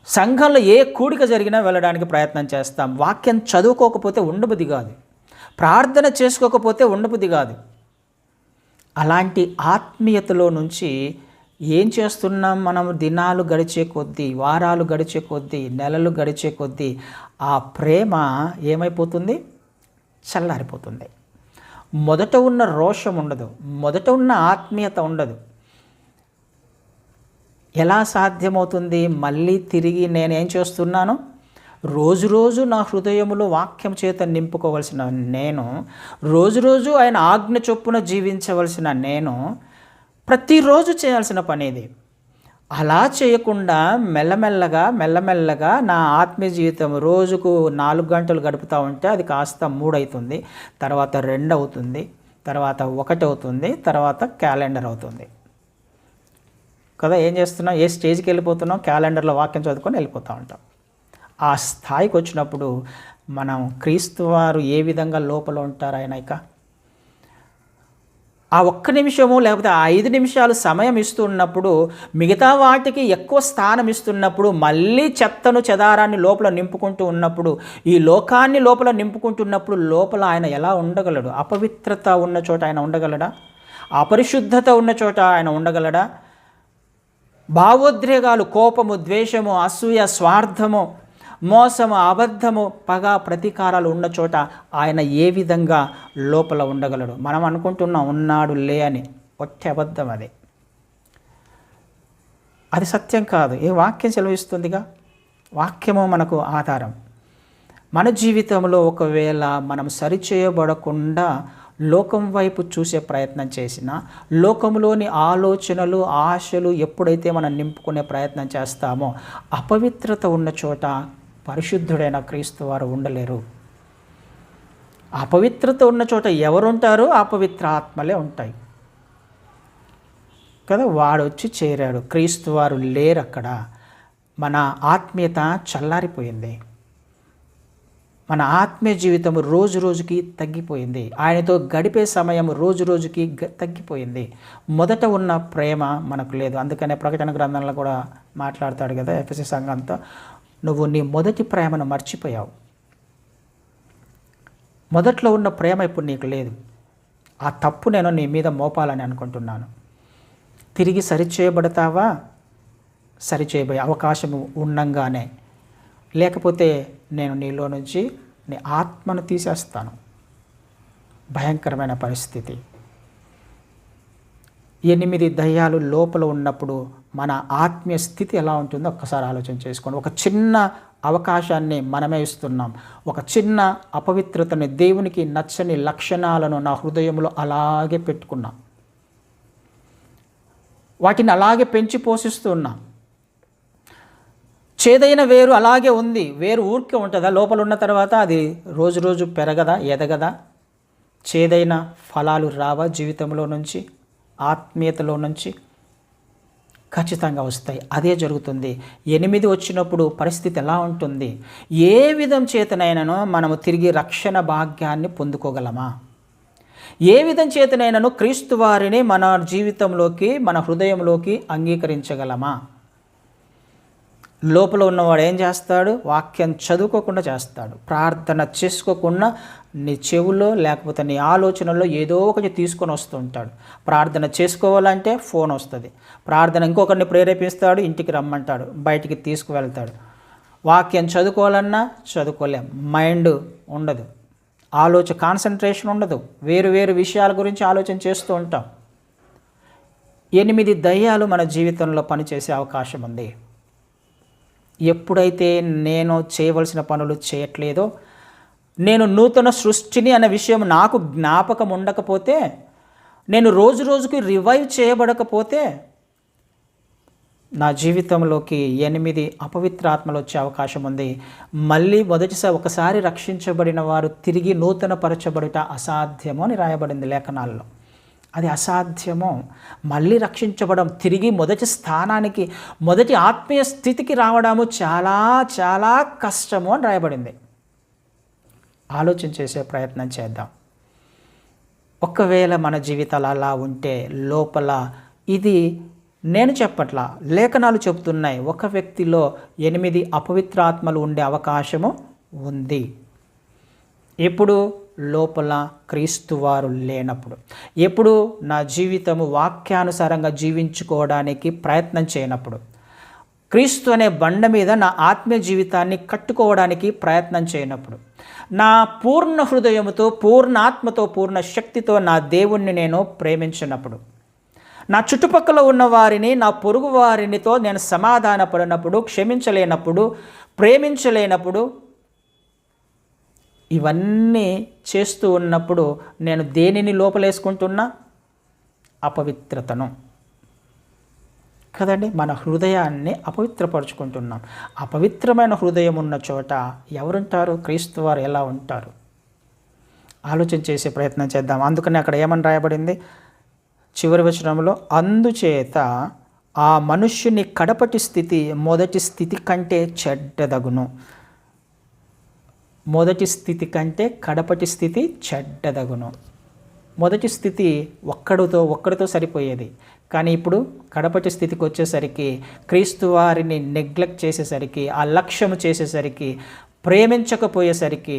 సంఘంలో ఏ కూడిక జరిగినా వెళ్ళడానికి ప్రయత్నం చేస్తాం. వాక్యం చదువుకోకపోతే ఉండబుద్ధి కాదు, ప్రార్థన చేసుకోకపోతే ఉండబుద్ధి కాదు. అలాంటి ఆత్మీయతలో నుంచి ఏం చేస్తున్నాం మనం? దినాలు గడిచే కొద్దీ, వారాలు గడిచే కొద్దీ, నెలలు గడిచే కొద్దీ ఆ ప్రేమ ఏమైపోతుంది? చల్లారిపోతుంది. మొదట ఉన్న రోషం ఉండదు, మొదట ఉన్న ఆత్మీయత ఉండదు. ఎలా సాధ్యమవుతుంది? మళ్ళీ తిరిగి నేనేం చేస్తున్నాను? రోజు నా హృదయములో వాక్యం చేత నింపుకోవలసిన నేను, రోజు ఆయన ఆజ్ఞ చొప్పున జీవించవలసిన నేను ప్రతిరోజు చేయాల్సిన పని ఇది. అలా చేయకుండా మెల్లమెల్లగా నా ఆత్మీయ జీవితం రోజుకు 4 గంటలు గడుపుతూ ఉంటే అది కాస్త 3 అవుతుంది, తర్వాత 2 అవుతుంది, తర్వాత 1 అవుతుంది, తర్వాత క్యాలెండర్ అవుతుంది కదా. ఏం చేస్తున్నాం? ఏ స్టేజ్కి వెళ్ళిపోతున్నాం? క్యాలెండర్లో వాక్యం చదువుకొని వెళ్ళిపోతూ ఉంటాం. ఆ స్థాయికి వచ్చినప్పుడు మనం క్రీస్తు వారు ఏ విధంగా లోపల ఉంటారు? ఆయన ఇక ఆ 1 నిమిషము లేకపోతే ఆ 5 నిమిషాలు సమయం ఇస్తున్నప్పుడు, మిగతా వాటికి ఎక్కువ స్థానం ఇస్తున్నప్పుడు, మళ్ళీ చెత్తను చెదారాన్ని లోపల నింపుకుంటూ ఉన్నప్పుడు, ఈ లోకాన్ని లోపల నింపుకుంటున్నప్పుడు లోపల ఆయన ఎలా ఉండగలడు? అపవిత్రత ఉన్న చోట ఆయన ఉండగలడా? అపరిశుద్ధత ఉన్న చోట ఆయన ఉండగలడా? భావోద్రేగాలు, కోపము, ద్వేషము, అసూయ, స్వార్థము, మోసము, అబద్ధము, పగ, ప్రతీకారాలు ఉన్న చోట ఆయన ఏ విధంగా లోపల ఉండగలడు? మనం అనుకుంటున్నాం ఉన్నాడు లే అని. ఒట్టి అబద్ధం అది. అది సత్యం కాదు. ఏ వాక్యం సెలవిస్తుందిగా. వాక్యము మనకు ఆధారం. మన జీవితంలో ఒకవేళ మనం సరిచేయబడకుండా లోకం వైపు చూసే ప్రయత్నం చేసినా, లోకంలోని ఆలోచనలు, ఆశలు ఎప్పుడైతే మనం నింపుకునే ప్రయత్నం చేస్తామో, అపవిత్రత ఉన్న చోట పరిశుద్ధుడైన క్రీస్తు వారు ఉండలేరు. అపవిత్రత ఉన్న చోట ఎవరుంటారు? అపవిత్ర ఆత్మలే ఉంటాయి కదా. వాడు వచ్చి చేరాడు, క్రీస్తు వారు లేరు అక్కడ. మన ఆత్మీయత చల్లారిపోయింది. మన ఆత్మీయ జీవితం రోజుకి తగ్గిపోయింది. ఆయనతో గడిపే సమయం రోజుకి తగ్గిపోయింది. మొదట ఉన్న ప్రేమ మనకు లేదు. అందుకనే ప్రకటన గ్రంథంలో కూడా మాట్లాడతాడు కదా ఎఫెసీ సంఘంతో, నువ్వు నీ మొదటి ప్రేమను మర్చిపోయావు. మొదట్లో ఉన్న ప్రేమ ఇప్పుడు నీకు లేదు. ఆ తప్పు నేను నీ మీద మోపాలని అనుకుంటున్నాను. తిరిగి సరిచేయబడతావా? సరిచేయబోయే అవకాశం ఉండంగానే, లేకపోతే నేను నీలో నుంచి నీ ఆత్మను తీసేస్తాను. భయంకరమైన పరిస్థితి. 8 దయ్యాలు లోపల ఉన్నప్పుడు మన ఆత్మీయ స్థితి ఎలా ఉంటుందో ఒక్కసారి ఆలోచన చేసుకోండి. ఒక చిన్న అవకాశాన్ని మనమే ఇస్తున్నాం. ఒక చిన్న అపవిత్రతని, దేవునికి నచ్చని లక్షణాలను నా హృదయంలో అలాగే పెట్టుకున్నాం. వాటిని అలాగే పెంచి పోషిస్తున్నాం. చేదైన వేరు అలాగే ఉంది. వేరు ఊరికే ఉంటుందా? లోపల ఉన్న తర్వాత అది రోజు పెరగదా, ఎదగదా? చేదైన ఫలాలు రావా జీవితంలో నుంచి, ఆత్మీయతలో నుంచి? ఖచ్చితంగా వస్తాయి. అదే జరుగుతుంది. 8 వచ్చినప్పుడు పరిస్థితి ఎలా ఉంటుంది? ఏ విధం చేతనైనానో మనము తిరిగి రక్షణ భాగ్యాన్ని పొందుకోగలమా? ఏ విధం చేతనైనాను క్రీస్తు వారిని మన జీవితంలోకి, మన హృదయంలోకి అంగీకరించగలమా? లోపల ఉన్నవాడు ఏం చేస్తాడు? వాక్యం చదువుకోకుండా చేస్తాడు. ప్రార్థన చేసుకోకుండా నీ చెవులో లేకపోతే నీ ఆలోచనలో ఏదో ఒకటి తీసుకొని వస్తూ ఉంటాడు. ప్రార్థన చేసుకోవాలంటే ఫోన్ వస్తుంది. ప్రార్థన ఇంకొకరిని ప్రేరేపిస్తాడు, ఇంటికి రమ్మంటాడు, బయటికి తీసుకువెళ్తాడు. వాక్యం చదువుకోవాలన్నా చదువుకోలేం, మైండ్ ఉండదు, కాన్సన్ట్రేషన్ ఉండదు, వేరు వేరు విషయాల గురించి ఆలోచన చేస్తూ ఉంటాం. 8 దయ్యాలు మన జీవితంలో పనిచేసే అవకాశం ఉంది. ఎప్పుడైతే నేను చేయవలసిన పనులు చేయట్లేదో, నేను నూతన సృష్టిని అనే విషయం నాకు జ్ఞాపకం ఉండకపోతే, నేను రోజు రోజుకి రివైవ్ చేయబడకపోతే నా జీవితంలోకి 8 అపవిత్ర ఆత్మలు వచ్చే అవకాశం ఉంది. మళ్ళీ ఒకసారి రక్షించబడిన వారు తిరిగి నూతన పరచబడుట అసాధ్యము అని రాయబడింది లేఖనాల్లో. అది అసాధ్యము. మళ్ళీ రక్షించబడం, తిరిగి మొదటి స్థానానికి, మొదటి ఆత్మీయ స్థితికి రావడము చాలా చాలా కష్టము అని రాయబడింది. ఆలోచన చేసే ప్రయత్నం చేద్దాం. ఒకవేళ మన జీవితాలు అలా ఉంటే, లోపల ఇది నేను చెప్పట్లా, లేఖనాలు చెబుతున్నాయి, ఒక వ్యక్తిలో 8 అపవిత్రాత్మలు ఉండే అవకాశము ఉంది. ఎప్పుడు? లోపల క్రీస్తు వారు లేనప్పుడు. ఎప్పుడు? నా జీవితము వాక్యానుసారంగా జీవించుకోవడానికి ప్రయత్నం చేయనప్పుడు, క్రీస్తు అనే బండ మీద నా ఆత్మీయ జీవితాన్ని కట్టుకోవడానికి ప్రయత్నం చేయనప్పుడు, నా పూర్ణ హృదయముతో, పూర్ణ ఆత్మతో, పూర్ణ శక్తితో నా దేవుణ్ణి నేను ప్రేమించినప్పుడు, నా చుట్టుపక్కల ఉన్న వారిని, నా పొరుగు వారినితో నేను సమాధానపడినప్పుడు, క్షమించలేనప్పుడు, ప్రేమించలేనప్పుడు, ఇవన్నీ చేస్తూ ఉన్నప్పుడు నేను దేనిని లోపలేసుకుంటున్నా? అపవిత్రతను కదండి. మన హృదయాన్ని అపవిత్రపరుచుకుంటున్నాం. అపవిత్రమైన హృదయం ఉన్న చోట ఎవరుంటారు? క్రీస్తు వారు ఎలా ఉంటారు? ఆలోచన చేసే ప్రయత్నం చేద్దాం. అందుకని అక్కడ ఏమని రాయబడింది? చివరి వచనంలో, అందుచేత ఆ మనుష్యుని కడపటి స్థితి మొదటి స్థితి కంటే చెడ్డదగును. మొదటి స్థితి కంటే కడపటి స్థితి చెడ్డదగును. మొదటి స్థితి ఒక్కడితో సరిపోయేది. కానీ ఇప్పుడు కడపటి స్థితికి వచ్చేసరికి, క్రీస్తు వారిని నెగ్లెక్ట్ చేసేసరికి, ఆ లక్ష్యము చేసేసరికి, ప్రేమించకపోయేసరికి,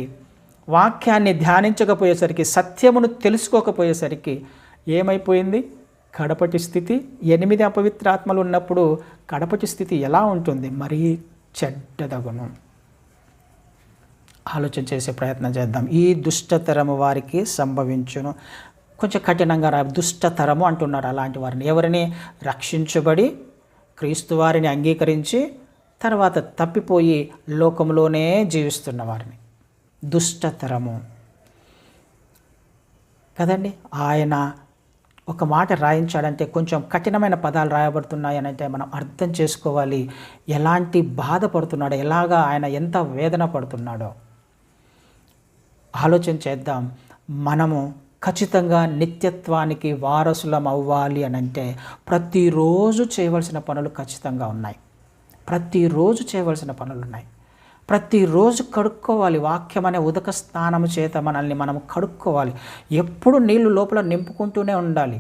వాక్యాన్ని ధ్యానించకపోయేసరికి, సత్యమును తెలుసుకోకపోయేసరికి ఏమైపోయింది? కడపటి స్థితి. 8 అపవిత్రాత్మలు ఉన్నప్పుడు కడపటి స్థితి ఎలా ఉంటుంది? మరీ చెడ్డదగును. ఆలోచన చేసే ప్రయత్నం చేద్దాం. ఈ దుష్టతరము వారికి సంభవించును. కొంచెం కఠినంగా దుష్టతరము అంటున్నారు అలాంటి వారిని. ఎవరిని? రక్షించబడి క్రీస్తు వారిని అంగీకరించి తర్వాత తప్పిపోయి లోకంలోనే జీవిస్తున్న వారిని దుష్టతరము కదండి. ఆయన ఒక మాట రాయించాడంటే కొంచెం కఠినమైన పదాలు రాయబడుతున్నాయని అంటే మనం అర్థం చేసుకోవాలి. ఎలాంటి బాధపడుతున్నాడో, ఎలాగా ఆయన ఎంత వేదన పడుతున్నాడో ఆలోచన చేద్దాం. మనము ఖచ్చితంగా నిత్యత్వానికి వారసులం అవ్వాలి అని అంటే ప్రతిరోజు చేయవలసిన పనులు ఖచ్చితంగా ఉన్నాయి. ప్రతిరోజు చేయవలసిన పనులు ఉన్నాయి. ప్రతిరోజు కడుక్కోవాలి. వాక్యం అనే ఉదక స్నానము చేత మనల్ని మనం కడుక్కోవాలి. ఎప్పుడు నీళ్లు లోపల నింపుకుంటూనే ఉండాలి.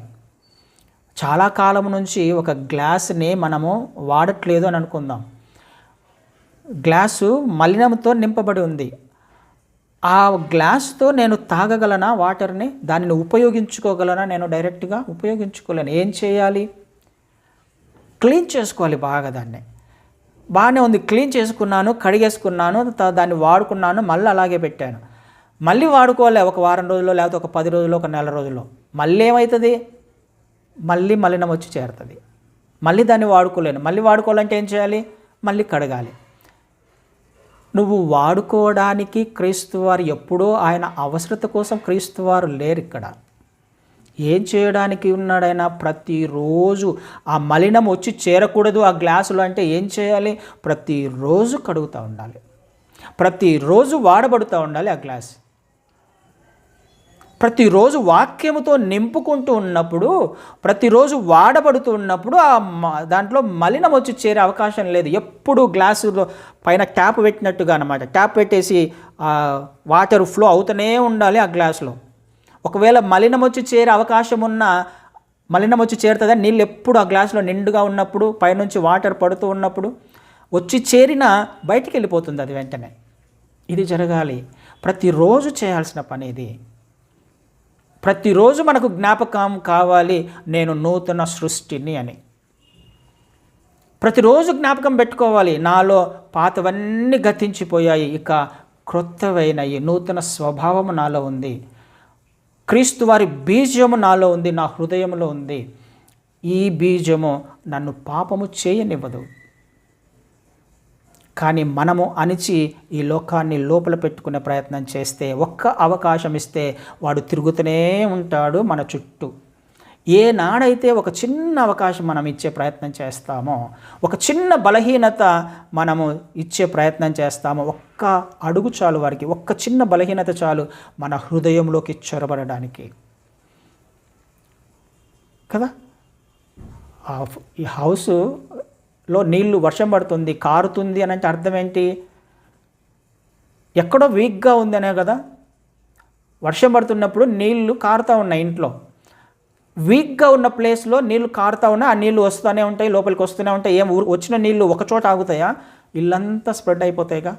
చాలా కాలం నుంచి ఒక గ్లాసుని మనము వాడట్లేదు అని అనుకుందాం. గ్లాసు మలినంతో నింపబడి ఉంది. ఆ గ్లాస్తో నేను తాగగలనా వాటర్ని? దానిని ఉపయోగించుకోగలనా? నేను డైరెక్ట్గా ఉపయోగించుకోలేను. ఏం చేయాలి? క్లీన్ చేసుకోవాలి బాగా. దాన్ని బాగానే ఉంది, క్లీన్ చేసుకున్నాను, కడిగేసుకున్నాను, దాన్ని వాడుకున్నాను, మళ్ళీ అలాగే పెట్టాను. మళ్ళీ వాడుకోలే ఒక వారం రోజుల్లో, లేకపోతే ఒక 10 రోజుల్లో, ఒక నెల రోజుల్లో మళ్ళీ ఏమవుతుంది? మళ్ళీ మలినం వచ్చి చేరుతుంది. మళ్ళీ దాన్ని వాడుకోలేను. మళ్ళీ వాడుకోవాలంటే ఏం చేయాలి? మళ్ళీ కడగాలి. నువ్వు వాడుకోవడానికి క్రీస్తువారు ఎప్పుడో, ఆయన అవసరత కోసం క్రీస్తువారు లేరు ఇక్కడ. ఏం చేయడానికి ఉన్నాడైనా? ప్రతిరోజు ఆ మలినం వచ్చి చేరకూడదు ఆ గ్లాసులో అంటే ఏం చేయాలి? ప్రతిరోజు కడుగుతూ ఉండాలి. ప్రతిరోజు వాడబడుతూ ఉండాలి ఆ గ్లాస్. ప్రతిరోజు వాక్యముతో నింపుకుంటూ ఉన్నప్పుడు, ప్రతిరోజు వాడబడుతూ ఉన్నప్పుడు దాంట్లో మలినం వచ్చి చేరే అవకాశం లేదు. ఎప్పుడు గ్లాసులో పైన ట్యాప్ పెట్టినట్టుగా అన్నమాట. ట్యాప్ పెట్టేసి వాటర్ ఫ్లో అవుతూనే ఉండాలి ఆ గ్లాసులో. ఒకవేళ మలినం వచ్చి చేరే అవకాశం ఉన్నా మలినం వచ్చి చేరుతుందా? నీళ్ళు ఎప్పుడు ఆ గ్లాసులో నిండుగా ఉన్నప్పుడు, పైనుంచి వాటర్ పడుతూ ఉన్నప్పుడు వచ్చి చేరినా బయటికి వెళ్ళిపోతుంది అది వెంటనే. ఇది జరగాలి. ప్రతిరోజు చేయాల్సిన పని ఇది. ప్రతిరోజు మనకు జ్ఞాపకం కావాలి, నేను నూతన సృష్టిని అని. ప్రతిరోజు జ్ఞాపకం పెట్టుకోవాలి, నాలో పాతవన్నీ గతించిపోయాయి, ఇక క్రొత్తవైనవి, నూతన స్వభావము నాలో ఉంది, క్రీస్తు వారి బీజము నాలో ఉంది, నా హృదయంలో ఉంది. ఈ బీజము నన్ను పాపము చేయనివ్వదు. కానీ మనము అణిచి ఈ లోకాన్ని లోపల పెట్టుకునే ప్రయత్నం చేస్తే, ఒక్క అవకాశం ఇస్తే వాడు తిరుగుతూనే ఉంటాడు మన చుట్టూ. ఏనాడైతే ఒక చిన్న అవకాశం మనం ఇచ్చే ప్రయత్నం చేస్తామో, ఒక చిన్న బలహీనత మనము ఇచ్చే ప్రయత్నం చేస్తామో, ఒక్క అడుగు చాలు వారికి, ఒక్క చిన్న బలహీనత చాలు మన హృదయంలోకి చొరబడడానికి కదా. ఈ హౌస్లో నీళ్లు వర్షం పడుతుంది, కారుతుంది అని అంటే అర్థం ఏంటి? ఎక్కడో వీక్గా ఉంది అనే కదా. వర్షం పడుతున్నప్పుడు నీళ్లు కారుతూ ఉన్నాయి, ఇంట్లో వీక్గా ఉన్న ప్లేస్లో నీళ్లు కారుతూ ఉన్నాయి, ఆ నీళ్లు వస్తూనే ఉంటాయి, లోపలికి వస్తూనే ఉంటాయి. వచ్చిన నీళ్లు ఒకచోట ఆగుతాయా? ఇల్లంతా స్ప్రెడ్ అయిపోతాయిగా.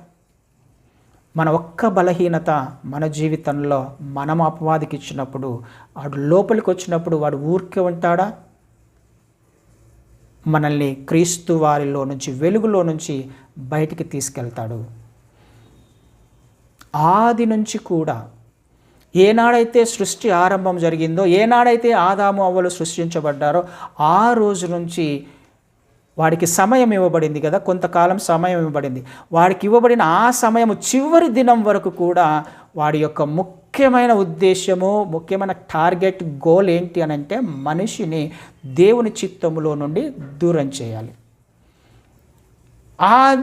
మన ఒక్క బలహీనత మన జీవితంలో మనం అపవాదికి ఇచ్చినప్పుడు, వాడు లోపలికి వచ్చినప్పుడు వాడు ఊరికే ఉంటాడా? మనల్ని క్రీస్తు వారిలో నుంచి, వెలుగులో నుంచి బయటికి తీసుకెళ్తాడు. ఆది నుంచి కూడా ఏనాడైతే సృష్టి ఆరంభం జరిగిందో, ఏనాడైతే ఆదాము అవ్వలు సృష్టించబడ్డారో ఆ రోజు నుంచి వాడికి సమయం ఇవ్వబడింది కదా, కొంతకాలం సమయం ఇవ్వబడింది. వాడికి ఇవ్వబడిన ఆ సమయం చివరి దినం వరకు కూడా వాడి యొక్క ముఖ్యమైన ఉద్దేశము, ముఖ్యమైన టార్గెట్, గోల్ ఏంటి అని అంటే మనిషిని దేవుని చిత్తములో నుండి దూరం చేయాలి.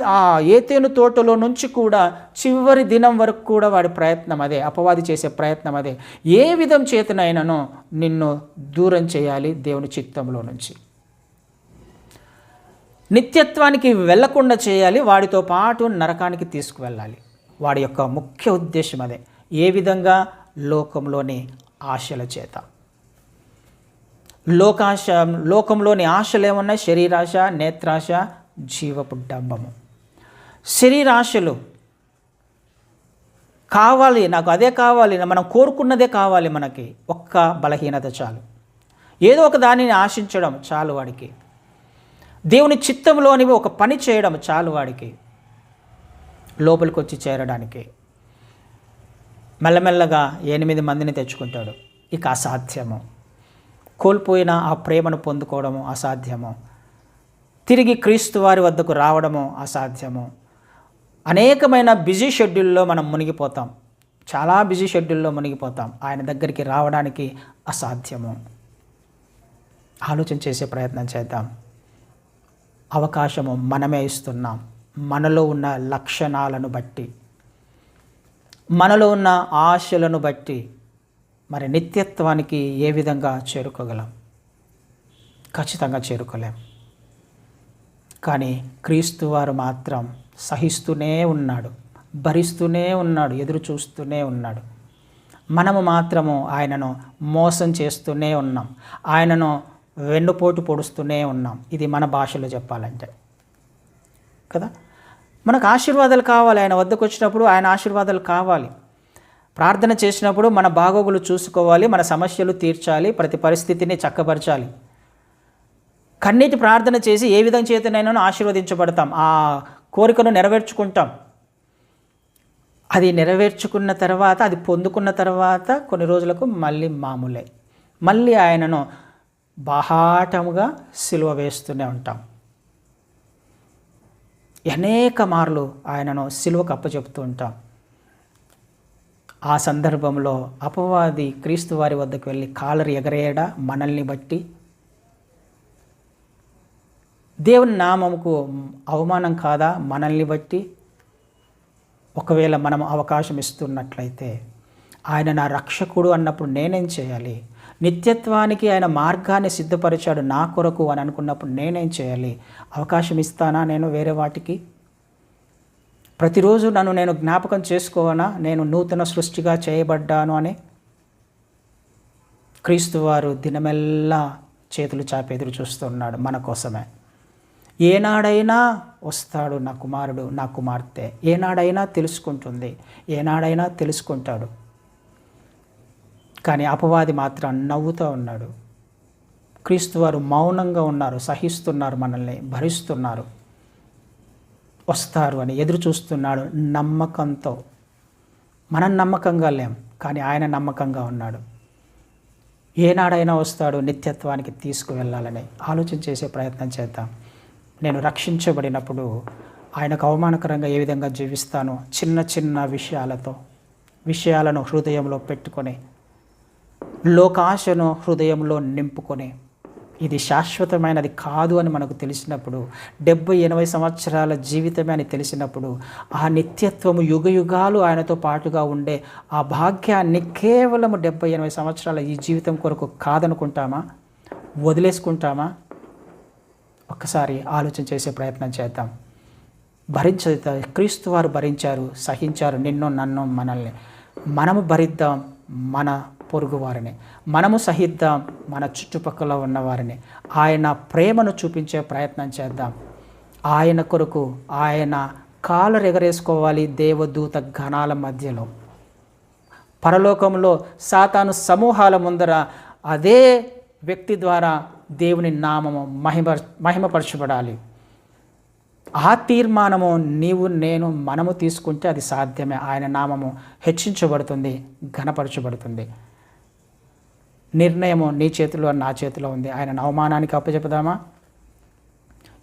ఆ ఏతేను తోటలో నుంచి కూడా చివరి దినం వరకు కూడా వాడి ప్రయత్నం అదే, అపవాది చేసే ప్రయత్నం అదే. ఏ విధం చేతనైనానో నిన్ను దూరం చేయాలి దేవుని చిత్తంలో నుంచి, నిత్యత్వానికి వెళ్లకుండా చేయాలి, వాడితో పాటు నరకానికి తీసుకువెళ్ళాలి. వాడి యొక్క ముఖ్య ఉద్దేశం అదే. ఏ విధంగా? లోకంలోని ఆశల చేత. లోకంలోని ఆశలు ఏమన్నా? శరీరాశ, నేత్రాశ, జీవపు డంబము. శరీరాశలు కావాలి, నాకు అదే కావాలి, మనం కోరుకున్నదే కావాలి. మనకి ఒక్క బలహీనత చాలు, ఏదో ఒక దానిని ఆశించడం చాలు వాడికి. దేవుని చిత్తంలోని ఒక పని చేయడం చాలు వాడికి లోపలికి వచ్చి చేరడానికి. మెల్లమెల్లగా 8 మందిని తెచ్చుకుంటాడు. ఇక అసాధ్యము. కోల్పోయిన ఆ ప్రేమను పొందుకోవడము అసాధ్యము. తిరిగి క్రీస్తు వారి వద్దకు రావడము అసాధ్యము. అనేకమైన బిజీ షెడ్యూల్లో మనం మునిగిపోతాం, చాలా బిజీ షెడ్యూల్లో మునిగిపోతాం. ఆయన దగ్గరికి రావడానికి అసాధ్యము. ఆలోచన చేసే ప్రయత్నం చేద్దాం. అవకాశము మనమే ఇస్తున్నాం. మనలో ఉన్న లక్షణాలను బట్టి, మనలో ఉన్న ఆశలను బట్టి మరి నిత్యత్వానికి ఏ విధంగా చేరుకోగలం? ఖచ్చితంగా చేరుకోలేం. కానీ క్రీస్తు వారు మాత్రం సహిస్తూనే ఉన్నాడు, భరిస్తూనే ఉన్నాడు, ఎదురు చూస్తూనే ఉన్నాడు. మనము మాత్రము ఆయనను మోసం చేస్తూనే ఉన్నాం, ఆయనను వెన్నుపోటు పొడుస్తూనే ఉన్నాం. ఇది మన భాషలో చెప్పాలంటే కదా. మనకు ఆశీర్వాదాలు కావాలి, ఆయన వద్దకు వచ్చినప్పుడు ఆయన ఆశీర్వాదాలు కావాలి. ప్రార్థన చేసినప్పుడు మన బాగోగులు చూసుకోవాలి, మన సమస్యలు తీర్చాలి, ప్రతి పరిస్థితిని చక్కపరచాలి. కన్నీటి ప్రార్థన చేసి ఏ విధంగా చేతనైనా ఆశీర్వదించబడతాం, ఆ కోరికను నెరవేర్చుకుంటాం. అది నెరవేర్చుకున్న తర్వాత, అది పొందుకున్న తర్వాత కొన్ని రోజులకు మళ్ళీ మామూలే. మళ్ళీ ఆయనను బాహాటముగా సిలువ వేస్తూనే ఉంటాం. అనేక మార్లు ఆయనను సిలువకు అప్పచెప్తూ ఉంటాం. ఆ సందర్భంలో అపవాది క్రీస్తు వారి వద్దకు వెళ్ళి కాలరు ఎగరేయడా మనల్ని బట్టి? దేవుని నామముకు అవమానం కాదా మనల్ని బట్టి? ఒకవేళ మనం అవకాశం ఇస్తున్నట్లయితే ఆయన నా రక్షకుడు అన్నప్పుడు నేనేం చేయాలి? నిత్యత్వానికి ఆయన మార్గాన్ని సిద్ధపరిచాడు నా కొరకు అని అనుకున్నప్పుడు నేనేం చేయాలి? అవకాశం ఇస్తానా నేను వేరే వాటికి? ప్రతిరోజు నన్ను నేను జ్ఞాపకం చేసుకోవనా నేను నూతన సృష్టిగా చేయబడ్డాను అని? క్రీస్తు వారు దినమెల్లా చేతులు చాపి ఎదురు చూస్తున్నాడు మన కోసమే. ఏనాడైనా వస్తాడు నా కుమారుడు, నా కుమార్తె. ఏనాడైనా తెలుసుకుంటుంది, ఏనాడైనా తెలుసుకుంటాడు. కానీ అపవాది మాత్రం నవ్వుతూ ఉన్నాడు. క్రీస్తు వారు మౌనంగా ఉన్నారు, సహిస్తున్నారు, మనల్ని భరిస్తున్నారు. వస్తారు అని ఎదురు చూస్తున్నాడు నమ్మకంతో. మనం నమ్మకంగా లేం, కానీ ఆయన నమ్మకంగా ఉన్నాడు. ఏనాడైనా వస్తాడు నిత్యత్వానికి తీసుకువెళ్ళాలని ఆలోచన చేసే ప్రయత్నం చేద్దాం. నేను రక్షించబడినప్పుడు ఆయనకు అవమానకరంగా ఏ విధంగా జీవిస్తానో చిన్న చిన్న విషయాలను హృదయంలో పెట్టుకొని, లోకాశను హృదయంలో నింపుకొని, ఇది శాశ్వతమైనది కాదు అని మనకు తెలిసినప్పుడు, 70-80 సంవత్సరాల జీవితమే అని తెలిసినప్పుడు, ఆ నిత్యత్వము యుగయుగాలు ఆయనతో పాటుగా ఉండే ఆ భాగ్యాన్ని కేవలం 70-80 సంవత్సరాల ఈ జీవితం కొరకు కాదనుకుంటామా? వదిలేసుకుంటామా? ఒక్కసారి ఆలోచన చేసే ప్రయత్నం చేద్దాం. క్రీస్తు వారు భరించారు, సహించారు నిన్ను, నన్ను, మనల్ని. మనము భరిద్దాం మన పొరుగువారిని, మనము సహిద్దాం మన చుట్టుపక్కల ఉన్నవారిని. ఆయన ప్రేమను చూపించే ప్రయత్నం చేద్దాం. ఆయన కొరకు ఆయన కాలు ఎగరేసుకోవాలి దేవదూత గణాల మధ్యలో. పరలోకంలో సాతాను సమూహాల ముందర అదే వ్యక్తి ద్వారా దేవుని నామము మహిమపరచబడాలి. ఆ తీర్మానము నీవు నేను మనము తీసుకుంటే అది సాధ్యమే. ఆయన నామము హెచ్చించబడుతుంది, ఘనపరచబడుతుంది. నిర్ణయము నీ చేతిలో, నా చేతిలో ఉంది. ఆయన అవమానానికి అప్పచెప్పుదామా?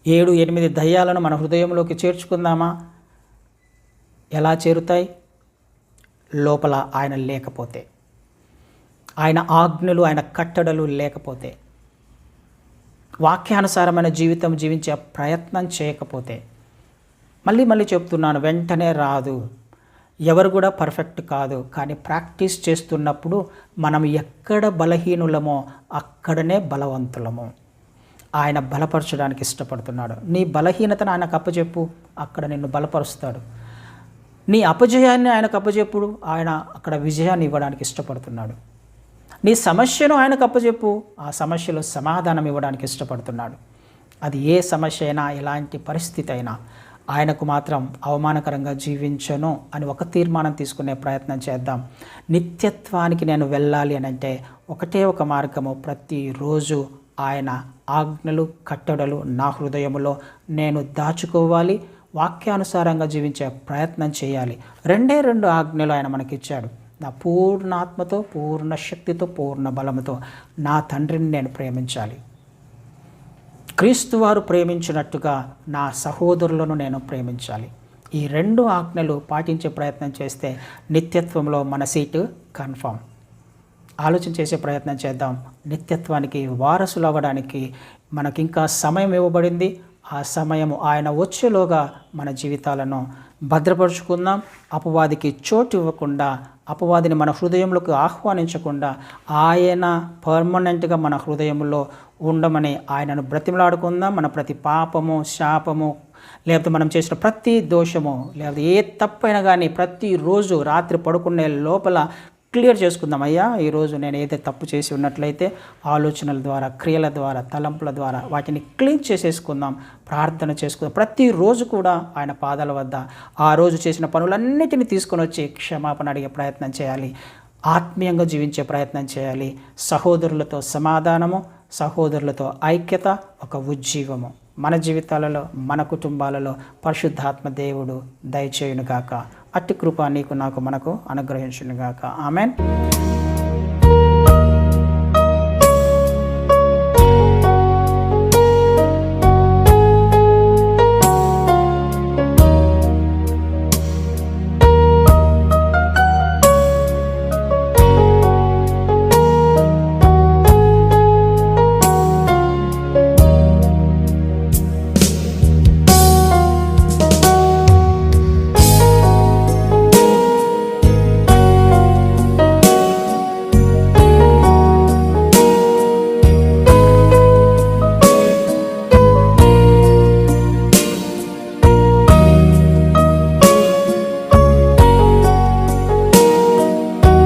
7-8 దయ్యాలను మన హృదయంలోకి చేర్చుకుందామా? ఎలా చేరుతాయి? లోపల ఆయన లేకపోతే, ఆయన ఆజ్ఞలు, ఆయన కట్టడలు లేకపోతే, వాక్యానుసారమైన జీవితం జీవించే ప్రయత్నం చేయకపోతే. మళ్ళీ చెప్తున్నాను, వెంటనే రాదు. ఎవరు కూడా పర్ఫెక్ట్ కాదు. కానీ ప్రాక్టీస్ చేస్తున్నప్పుడు మనం ఎక్కడ బలహీనులమో అక్కడనే బలవంతులము. ఆయన బలపరచడానికి ఇష్టపడుతున్నాడు. నీ బలహీనతను ఆయనకు అప్పచెప్పు, అక్కడ నిన్ను బలపరుస్తాడు. నీ అపజయాన్ని ఆయనకు అప్పచెప్పుడు, ఆయన అక్కడ విజయాన్ని ఇవ్వడానికి ఇష్టపడుతున్నాడు. నీ సమస్యను ఆయనకు అప్పచెప్పు, ఆ సమస్యలో సమాధానం ఇవ్వడానికి ఇష్టపడుతున్నాడు. అది ఏ సమస్య అయినా, ఎలాంటి పరిస్థితి అయినా ఆయనకు మాత్రం అవమానకరంగా జీవించను అని ఒక తీర్మానం తీసుకునే ప్రయత్నం చేద్దాం. నిత్యత్వానికి నేను వెళ్ళాలి అని అంటే ఒకటే ఒక మార్గము, ప్రతిరోజు ఆయన ఆజ్ఞలు, కట్టడలు నా హృదయములో నేను దాచుకోవాలి, వాక్యానుసారంగా జీవించే ప్రయత్నం చేయాలి. 2 ఆజ్ఞలు ఆయన మనకిచ్చాడు. నా పూర్ణ ఆత్మతో, పూర్ణ శక్తితో, పూర్ణ బలముతో నా తండ్రిని నేను ప్రేమించాలి. క్రీస్తు వారు ప్రేమించినట్టుగా నా సహోదరులను నేను ప్రేమించాలి. ఈ 2 ఆజ్ఞలు పాటించే ప్రయత్నం చేస్తే నిత్యత్వంలో మన సీటు కన్ఫామ్. ఆలోచన చేసే ప్రయత్నం చేద్దాం. నిత్యత్వానికి వారసులు అవ్వడానికి మనకి ఇంకా సమయం ఇవ్వబడింది. ఆ సమయము ఆయన వచ్చేలోగా మన జీవితాలను భద్రపరుచుకుందాం. అపవాదికి చోటు ఇవ్వకుండా, అపవాదిని మన హృదయంలోకి ఆహ్వానించకుండా ఆయన పర్మనెంట్గా మన హృదయంలో ఉండమని ఆయనను బ్రతిమలాడుకుందాం. మన ప్రతి పాపము, శాపము, లేకపోతే మనం చేసిన ప్రతి దోషము, లేకపోతే ఏ తప్పైనా కానీ ప్రతిరోజు రాత్రి పడుకునే లోపల క్లియర్ చేసుకుందాం. అయ్యా, ఈరోజు నేను ఏదైతే తప్పు చేసి ఉన్నట్లయితే ఆలోచనల ద్వారా, క్రియల ద్వారా, తలంపుల ద్వారా వాటిని క్లీన్ చేసేసుకుందాం. ప్రార్థన చేసుకుందాం. ప్రతిరోజు కూడా ఆయన పాదాల వద్ద ఆ రోజు చేసిన పనులన్నిటిని తీసుకొని వచ్చి క్షమాపణ అడిగే ప్రయత్నం చేయాలి. ఆత్మీయంగా జీవించే ప్రయత్నం చేయాలి. సహోదరులతో సమాధానము, సహోదరులతో ఐక్యత, ఒక ఉజ్జీవము మన జీవితాలలో, మన కుటుంబాలలో పరిశుద్ధాత్మ దేవుడు దయచేయునుగాక. అట్టి కృప నీకు, నాకు, మనకు అనుగ్రహించునుగాక. ఆమెన్.